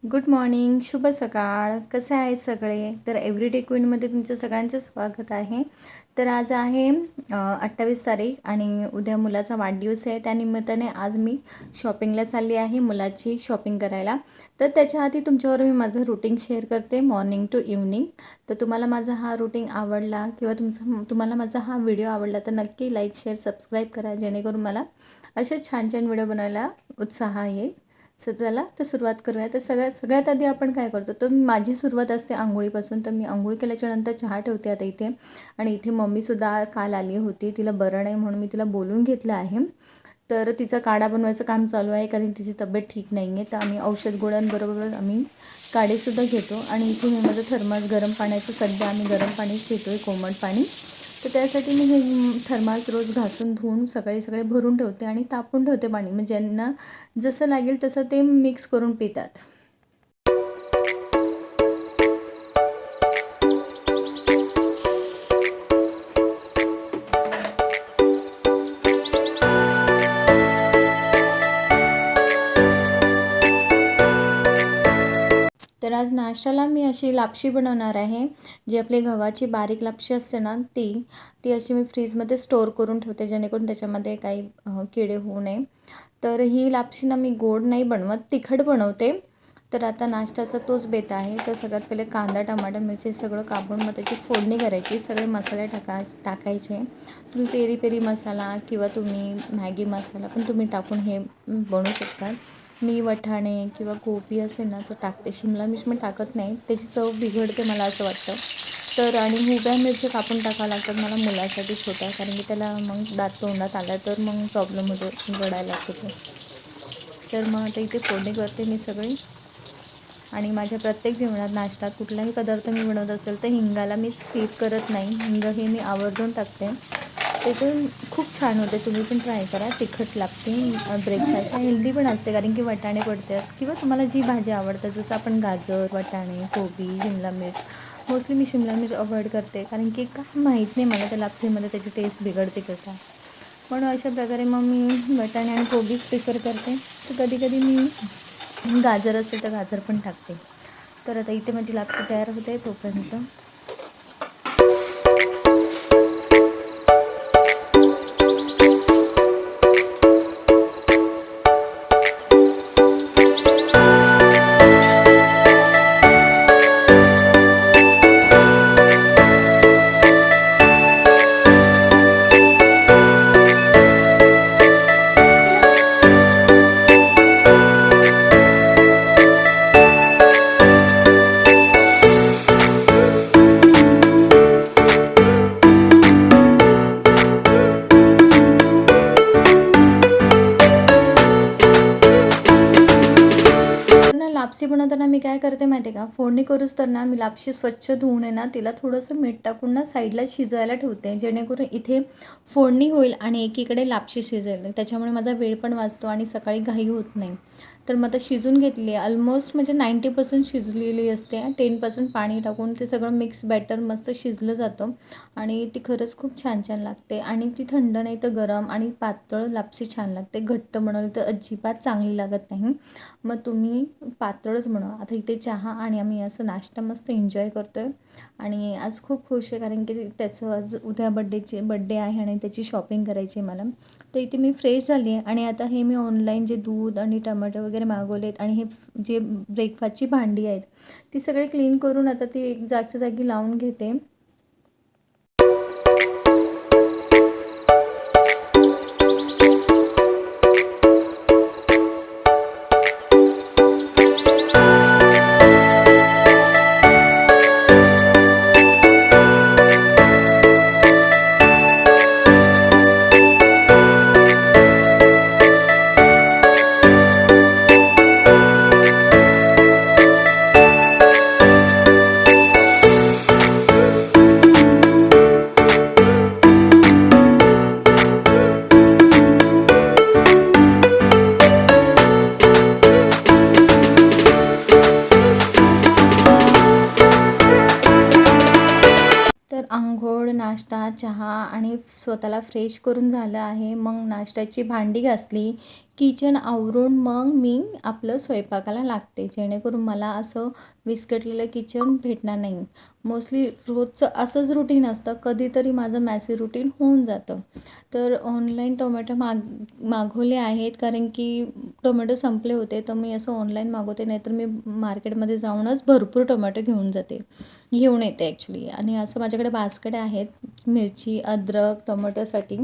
Good morning, शुभ सकाळ. कसे आहेत सगळे? तर एव्हरीडे क्वीनमध्ये तुमचं सगळ्यांचं स्वागत आहे. तर आज आहे 28 तारीख आणि उद्या मुलाचा वाढदिवस आहे. त्यानिमित्ताने आज मी शॉपिंगला चालली आहे, मुलाची शॉपिंग करायला. तर त्याच्या आधी तुमच्यावर मी माझं रुटीन शेअर करते मॉर्निंग टू इव्हनिंग. तर तुम्हाला माझा हा रुटीन आवडला किंवा तुम्हाला माझा हा व्हिडिओ आवडला तर नक्की लाईक, शेअर, सबस्क्राईब करा, जेणेकरून मला असे छान छान व्हिडिओ बनवायला उत्साह येईल. चला तर सुरुवात करूया. तर सगळ्यात आधी आपण काय करतो, तर माझी सुरुवात असते आंघोळीपासून. तर मी आंघोळ केल्याच्यानंतर चहा ठेवते आता इथे. आणि इथे मम्मीसुद्धा काल आली होती, तिला बरं नाही म्हणून मी तिला बोलून घेतलं आहे. तर तिचा काढा बनवायचं काम चालू आहे, कारण तिची तब्येत ठीक नाही आहे. तर आम्ही औषध गोळ्यांबरोबर आम्ही काढेसुद्धा घेतो. आणि इथे मी माझं थर्मास गरम पाण्याचं, सध्या आम्ही गरम पाणीच पितो आहे, कोमट पाणी. तर त्यासाठी मी हे थर्मास रोज घासून धुवून सकाळी भरून ठेवते आणि तापून ठेवते पाणी. मग ज्यांना जसं लागेल तसं ते मिक्स करून पितात. तर आज नाश्त्याला मी अशी लापशी बनवणार आहे. जी आपली गव्हाची बारीक लापशी असते ना, ती अशी मी फ्रीजमध्ये स्टोअर करून ठेवते, जेणेकरून त्याच्यामध्ये काही किडे होऊ नये. तर ही लापशी ना मी गोड नाही बनवत, तिखट बनवते. तर आता नाश्त्याचा तोच बेत आहे. तर सगळ्यात पहिले कांदा, टमाटर, मिरची सगळं कापून मग त्याची फोडणी करायची. सगळे मसाले टाकायचे. तुम्ही पेरी पेरी मसाला किंवा तुम्ही मॅगी मसाला पण तुम्ही टाकून हे बनवू शकता. मी वटाणे किंवा कोबी असेल ना तर टाकते. शिमला मिर्च मी टाकत नाही, त्याची चव बिघडते मला असं वाटतं. तर आणि हिरव्या मिरच्या कापून टाकावं लागतात मला मुलासाठी छोट्या, कारण की त्याला मग दात तोंडात आला तर मग प्रॉब्लेम होतो, रडायला लागतो तो. तर मग आता इथे फोडणी करते मी सगळी. आणि माझ्या प्रत्येक जेवणात, नाश्त्यात कुठलाही पदार्थ मी बनवत असेल तर हिंगाला मी स्किप करत नाही. हिंग हे मी आवर्जून टाकते. ते खूप छान होते, तुम्ही पण ट्राय करा. तिखट लापशी ब्रेकफास्ट हेल्दी पण असते, कारण की वटाणे पडतात किंवा तुम्हाला जी भाजी आवडतं, जसं आपण गाजर, वटाणे, कोबी, शिमला मिर्च. मोस्टली मी शिमला मिर्च अवॉइड करते, कारण की काय माहीत नाही मला त्या लापशीमध्ये त्याची टेस्ट बिघडते का काय. म्हणून अशा प्रकारे मग मी वटाणे आणि कोबीच प्रिफर करते. तर कधी कधी मी गाजर असेल तर गाजर पण टाकते. तर आता इथे माझी लापशी तयार होते तोपर्यंत. लापशी बनवताना मी काय करते माहिती आहे का, फोडणी करूच तर ना मी लापशी स्वच्छ धुवून आहे ना तिला थोडंसं मीठ टाकून ना साईडला शिजवायला ठेवते, जेणेकरून इथे फोडणी होईल आणि एकीकडे लापशी शिजेल. त्याच्यामुळे माझा वेळ पण वाचतो आणि सकाळी घाई होत नाही. तर मग आता शिजून घेतली आहे ऑलमोस्ट, म्हणजे 90% शिजलेली असते. 10% पाणी टाकून ते सगळं मिक्स बॅटर मस्त शिजलं जातं आणि ती खरंच खूप छान छान लागते. आणि ती थंड नाही तर गरम आणि पातळ लापशी छान लागते. घट्ट बनवली तर अजिबात चांगली लागत नाही. मग तुम्ही पातळच बनवा. आता इथे चहा आणि आम्ही असं नाश्ता मस्त एन्जॉय करतो आहे. आणि आज खूप खुश आहे, कारण की त्याचं आज उद्या बड्डे आहे आणि त्याची शॉपिंग करायची आहे मला. तर इथे मी फ्रेश झाली आहे आणि आता हे मी ऑनलाईन जे दूध आणि टमाटर वगैरे मागवलेत आणि हे जे ब्रेकफास्टची भांडी आहेत ती सगळी क्लीन करून आता ती एक जागच्या जागी लावून घेते. तर अंघोळ, नाश्ता, चहा आणि स्वतःला फ्रेश करून झालं आहे. मग नाश्त्याची भांडी घासली किचन आवरून मग मी आपलं स्वयंपाकाला लागते, जेणेकरून मला असं विस्कटलेलं किचन भेटणार नाही. मोस्टली रोजचं असंच रुटीन असतं, कधीतरी माझं मॅसी रुटीन होऊन जातं. तर ऑनलाईन टोमॅटो मागवले आहेत, कारण की टोमॅटो संपले होते, तर मी असं ऑनलाईन मागवते, नाहीतर मी मार्केटमध्ये जाऊनच भरपूर टोमॅटो घेऊन येते ॲक्च्युली. आणि असं माझ्याकडे बास्केट आहेत मिरची, अद्रक, टोमॅटोसाठी.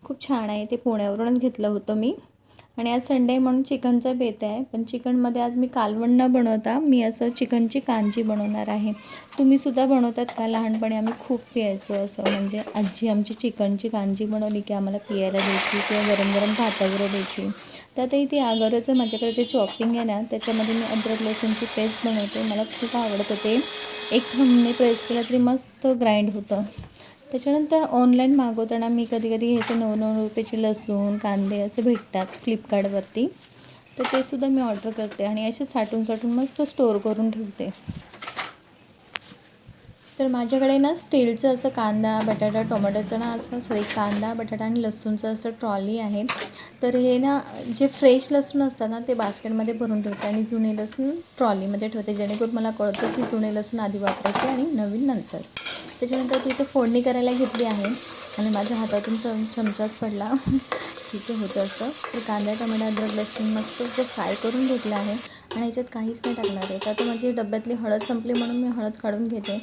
खूप छान आहे, ते पुण्यावरूनच घेतलं होतं मी. आणि आज संडे म्हणून चिकनचा बेत आहे, पण चिकनमध्ये आज मी कालवण न बनवता मी असं चिकनची कांजी बनवणार आहे. तुम्हीसुद्धा बनवतात का? लहानपणी आम्ही खूप प्यायचो असं, म्हणजे आजी आमची चिकनची कांजी बनवली की आम्हाला पियायला द्यायची किंवा गरम गरम भाताबरोबर द्यायची. तर आता इथे अगोदरचं माझ्याकडे जे चॉपिंग आहे ना, त्याच्यामध्ये मी अद्रक लसूणची पेस्ट बनवते. मला खूप आवडतं ते. एक थंबने प्रेस केला तरी मस्त ग्राइंड होतं. त्याच्यानंतर ऑनलाईन मागवताना मी कधी कधी ह्याचे 9-9 रुपयाचे लसूण, कांदे असे भेटतात फ्लिपकार्टवरती, तर ते सुद्धा मी ऑर्डर करते आणि असे साठवून मस्त स्टोअर करून ठेवते. तर माझ्याकडे ना स्टीलचं असं कांदा, बटाटा, टोमॅटोचं ना असं कांदा, बटाटा आणि लसूणचं असं ट्रॉली आहे. तर हे ना जे फ्रेश लसूण असतात ना ते बास्केटमध्ये भरून ठेवते आणि जुने लसूण ट्रॉलीमध्ये ठेवते, जेणेकरून मला कळतं की जुने लसूण आधी वापरायचे आणि नवीन नंतर. त्याच्यानंतर तिथे फोडणी करायला घेतली आहे आणि माझ्या हातातून चमचाच पडला. ठीक आहे, होतं असं. तर कांदा, टोमॅटो, अद्रक, लसूण मस्त असं फ्राय करून घेतलं आहे आणि याच्यात काहीच नाही टाकणार आहे. तर आता माझी डब्यातली हळद संपली म्हणून मी हळद काढून घेते.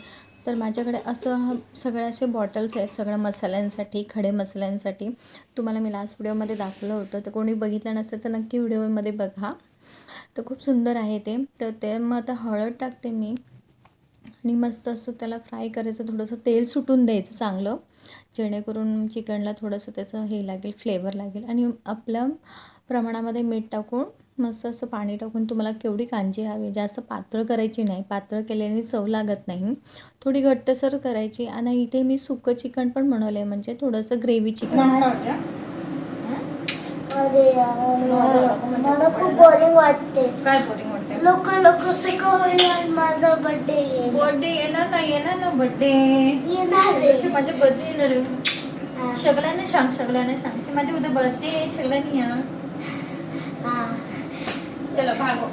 तर माझ्याकडे असं सगळे असे बॉटल्स आहेत सगळ्या मसाल्यांसाठी, खडे मसाल्यांसाठी. तुम्हाला मी लास्ट व्हिडिओमध्ये दाखवलं होतं, तर कोणी बघितलं नसेल तर नक्की व्हिडिओमध्ये बघा. तर खूप सुंदर आहे ते. तर ते मग आता हळद टाकते मी आणि मस्त असं त्याला फ्राय करायचं, थोडंसं तेल सुटून द्यायचं चांगलं, जेणेकरून चिकनला थोडंसं त्याचं हे लागेल, फ्लेवर लागेल. आणि आपल्या प्रमाणामध्ये मीठ टाकून मस्त असं पाणी टाकून तुम्हाला केवढी कांजी हवी, जास्त पातळ करायची नाही, पातळ केल्याने चव लागत नाही, थोडी घट्टसर करायची. आणि इथे मी सुकं चिकन पण बनवलं आहे, म्हणजे थोडंसं ग्रेव्ही चिकन. अरे यार, मला खूप बोरिंग वाटते. काय बोरिंग वाटते? लोक माझा बर्थडे येणार ना बर्थडे येणार माझ्या बर्थडे येणार. सगळ्यांना सांग की माझ्या उद्या बर्थडे आहे, सगळ्यांनी या. चला भागो.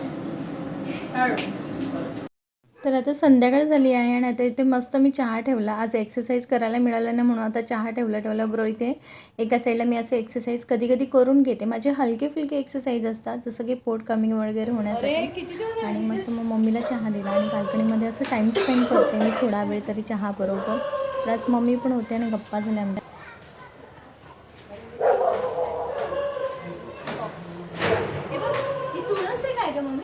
तर आता संध्याकाळ झाली आहे आणि आता इथे मस्त मी चहा ठेवला. आज एक्सरसाइज करायला मिळालं नाही म्हणून आता चहा ठेवल्याबरोबर इथे एका साईडला मी असं एक्सरसाइज कधी कधी करून घेते. माझे हलके फुलके एक्सरसाइज असतात, जसं की पोट कमी वगैरे होण्यासाठी. आणि मस्त मग मम्मीला चहा दिला आणि बाल्कनीमध्ये असं टाईम स्पेंड करते मी थोडा वेळ तरी चहा बरोबर. तर आज मम्मी पण होते आणि गप्पा झाल्या आमच्या. तुळस आहे काय का मम्मी?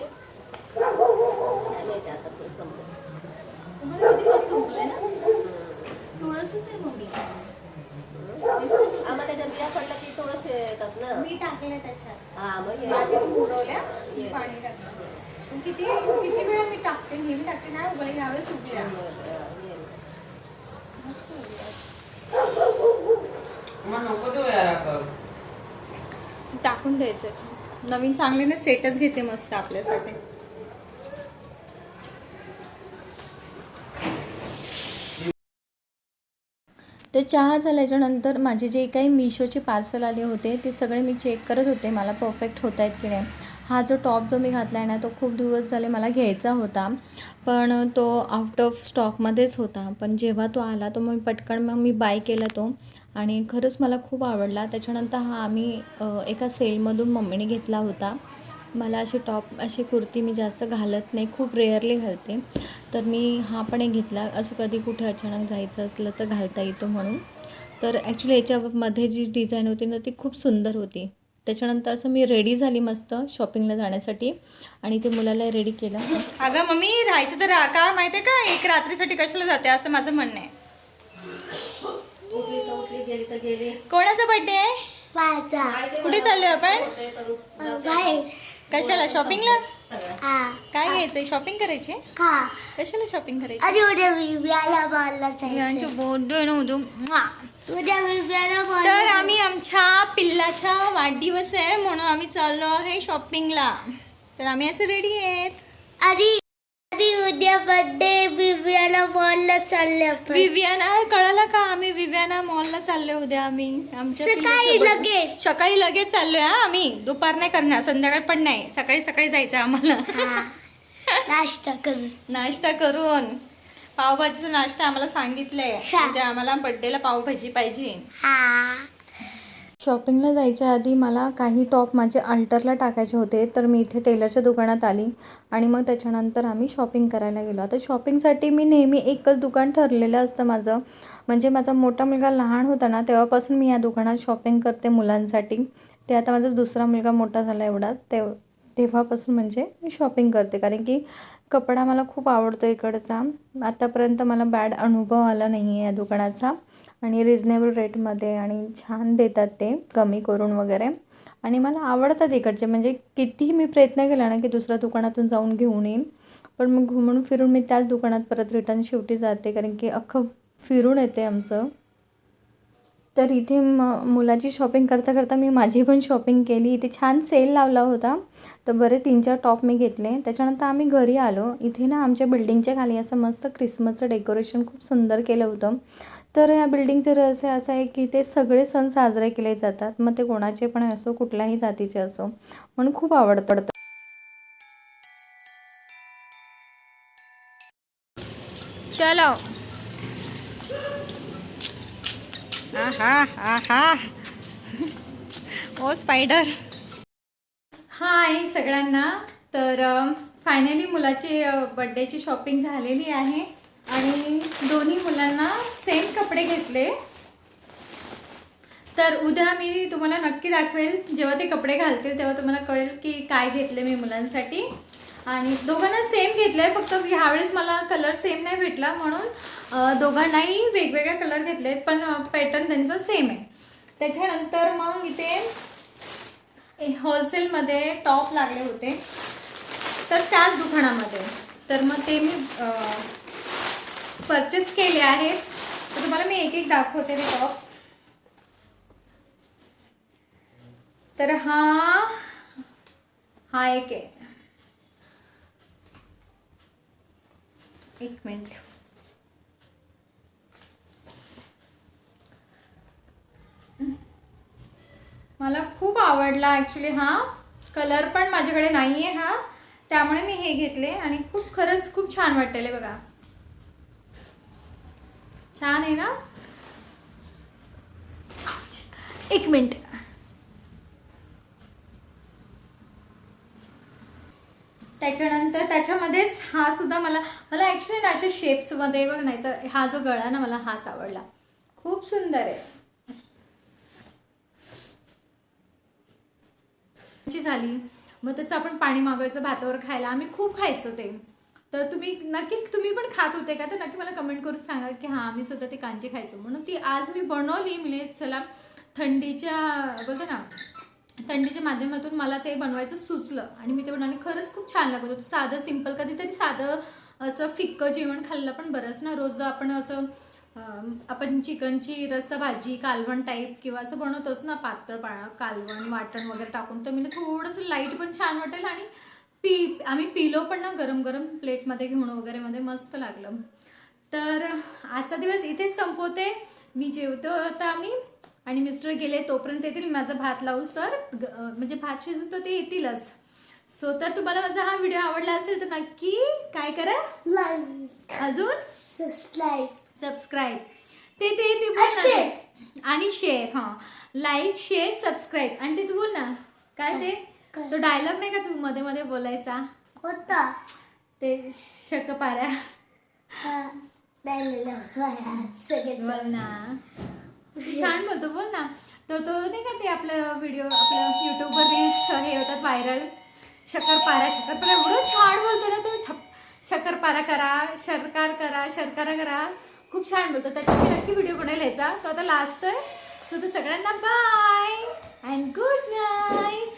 किती मस्त उगलंय ना, तुळसच आहे मम्मी. आम्हाला जर बिया पडलं की थोडंस येतात ना. मी टाकले त्याच्यात, हा मग मातीत मुरवल्या, पाणी टाकलं. पण किती वेळा मी टाकते, नेहमी टाकते, नाही उगले, यावेळेस उगल्या. मस्त उगल्या. टाकून द्यायचं, नवीन चांगल्याने सेटच घेते मस्त आपल्यासाठी. ते चहा झाल्याच्यानंतर माझे जे काही मिशोचे पार्सल आले होते ते सगळे मी चेक करत होते, मला परफेक्ट होत आहेत की नाही. हा जो टॉप जो मी घातला आहे ना, तो खूप दिवस झाले मला घ्यायचा होता, पण तो आउट ऑफ स्टॉकमध्येच होता. पण जेव्हा तो आला तो मग पटकन मी बाय केला तो, आणि खरंच मला खूप आवडला. त्याच्यानंतर हा आम्ही एका सेलमधून मम्मीने घेतला होता. मला अशी कुर्ती मी जास्त घालत नाही, खूप रेअरली घालते, तर मी हा पण एक घेतला. असं कधी कुठे अचानक जायचं असलं तर घालता येतो म्हणून. तर ॲक्च्युली याच्यामध्ये जी डिझाईन होती ना ती खूप सुंदर होती. त्याच्यानंतर असं मी रेडी झाली मस्त शॉपिंगला जाण्यासाठी आणि ते मुलाला रेडी केलं. अगं मम्मी, राहायचं तर का माहिती आहे का, एक रात्रीसाठी कशाला जाते असं माझं म्हणणं आहे. गेली तर गेली. कोणाचा बर्थडे आहे? कुठे चाललोय आपण? कशाला? शॉपिंगला? काय घ्यायचंय? शॉपिंग करायची? कशाला शॉपिंग करायची? तर आम्ही आमच्या पिल्लाचा वाढदिवस आहे म्हणून आम्ही चाललो आहे शॉपिंगला. तर आम्ही असे रेडी आहेत. अरे उद्या बर्थडे, बिबियाला उद्याला मॉलला चालले आपण. विवियाना कळालं का? आम्ही विवियाना मॉलला चालले उद्या. आम्ही आमच्या सकाळी पिल्लूसोबत. लगेच. सकाळी लगेच चाललोय हा. आम्ही दुपार नाही करणार, संध्याकाळ पण नाही, सकाळी सकाळी जायचं आम्हाला. हा. नाश्ता करू. नाश्ता करून पावभाजीचा नाश्ता आम्हाला सांगितलंय. हा. उद्या आम्हाला बर्थडेला पावभाजी पाहिजे. हा. शॉपिंगला जायच्या आधी मला काही टॉप माझे अल्टरला टाकायचे होते, तर मी इथे टेलरच्या दुकानात आली आणि मग त्याच्यानंतर आम्ही शॉपिंग करायला गेलो. आता शॉपिंगसाठी मी नेहमी एकच दुकान ठरलेलं असतं माझं. म्हणजे माझा मोठा मुलगा लहान होता ना, तेव्हापासून मी या दुकानात शॉपिंग करते मुलांसाठी. ते आता माझा दुसरा मुलगा मोठा झाला एवढा, तेव्हापासून म्हणजे मी शॉपिंग करते. कारण की कपडा मला खूप आवडतो इकडचा. आतापर्यंत मला बॅड अनुभव आला नाही आहे या दुकानाचा. आणि रिजनेबल रेटमध्ये आणि छान देतात ते, कमी करून वगैरे. आणि मला आवडतात इकडचे. म्हणजे कितीही मी प्रयत्न केला ना की दुसऱ्या दुकानातून जाऊन घेऊन येईन, पण मग घुमून फिरून मी त्याच दुकानात परत रिटर्न शेवटी जाते, कारण की अख्खं फिरून येते आमचं. तर इथे मुलाची शॉपिंग करता करता मी माझी पण शॉपिंग केली. इथे छान सेल लावला होता, तर बरे 3-4 टॉप मी घेतले. त्याच्यानंतर आम्ही घरी आलो. इथे ना आमच्या बिल्डिंगच्या खाली असं मस्त क्रिसमसचं डेकोरेशन खूप सुंदर केलं होतं. तर ह्या बिल्डिंगचं रहस्य असं आहे की ते सगळे सण साजरे केले जातात, मग ते कोणाचे पण असो, कुठल्याही जातीचे असो, म्हणून खूप आवडतं. चलो. आहा आहा ओ स्पायडर. हाय सगळ्यांना. तर फायनली मुलाची बड्डेची शॉपिंग झालेली आहे आणि दोन्ही मुलांना सेम कपडे घेतले. तर उद्या मी तुम्हाला नक्की दाखवेल, जेव्हा ते कपडे घालतील तेव्हा तुम्हाला कळेल की काय घेतले मी मुलांसाठी. आणि दोघांना सेम घेतलं आहे, फक्त ह्यावेळेस मला कलर सेम नाही भेटला म्हणून दोघांनाही वेगवेगळे कलर घेतले आहेत, पण पॅटर्न त्यांचा सेम आहे. त्याच्यानंतर मग इथे होलसेलमध्ये टॉप लागले होते, तर त्याच दुकानामध्ये. तर मग ते मी परचेस केले आहेत. तर तुम्हाला मी एक एक दाखवते ते टॉप. तर हा एक आहे. एक मिनिट. मला खूप आवडला ॲक्च्युली हा. कलर पण माझ्याकडे नाही आहे हा, त्यामुळे मी हे घेतले आणि खरंच खूप छान वाटलेले. बघा, छान आहे ना. एक मिनिट. त्याच्यानंतर त्याच्यामध्येच हा सुद्धा मला ॲक्च्युली ना अशा शेप्समध्ये बघण्याचा हा जो गळा ना, मला हाच आवडला. खूप सुंदर आहे. झाली मग त्याचं आपण पाणी मागवायचं भातावर खायला. आम्ही खूप खायचो ते. तर तुम्ही पण खात होते का? तर नक्की मला कमेंट करून सांगा की हां, आम्ही सुद्धा ते कांजी खायचो. म्हणून ती आज मी बनवली. म्हणजे चला, थंडीच्या माध्यमातून मला ते बनवायचं सुचलं आणि मी ते बनवले. खरंच खूप छान लागत होतं. साधं सिंपल, कधीतरी साधं असं फिक्कं जेवण खाल्लं पण बरंच ना. रोज आपण असं आपण चिकनची रस्साभाजी, कालवण टाईप किंवा असं बनवतोच ना, पातळ कालवण वाटण वगैरे टाकून. तर मी थोडंसं लाईट पण छान वाटेल आणि आम्ही पिलो पण ना गरम गरम प्लेटमध्ये घेऊन वगैरे, मध्ये मस्त लागलं. तर आजचा दिवस इथेच संपवते. मी जेवतो आता आम्ही आणि मिस्टर गेले, तोपर्यंत येतील. माझा भात लावू सर, म्हणजे भात शिजू तर ते येतीलच. सो तर तुम्हाला माझा हा व्हिडिओ आवडला असेल तर नक्की काय करा, अजून सबस्क्राईब ते बोल आणि शेअर. हां, लाईक शेअर सबस्क्राईब. आणि ते तू बोल ना, काय ते तो डायलॉग नाही का तू मध्ये मध्ये बोलायचा, कोणता? ते शकपाऱ्या बोल ना, छान बोलतो, बोल ना. तो नाही का ते आपलं व्हिडिओ, आपलं यूट्यूबवर रील्स हे होतात व्हायरल, शक्करपारा एवढं छान बोलतो ना तो. शक्करपारा करा, शर्करा करा, खूप छान बोलतो. त्याच्यासाठी नक्की व्हिडिओ बनवायला यायचा. तो आता लास्ट आहे. सो तर सगळ्यांना बाय अँड गुड नाईट.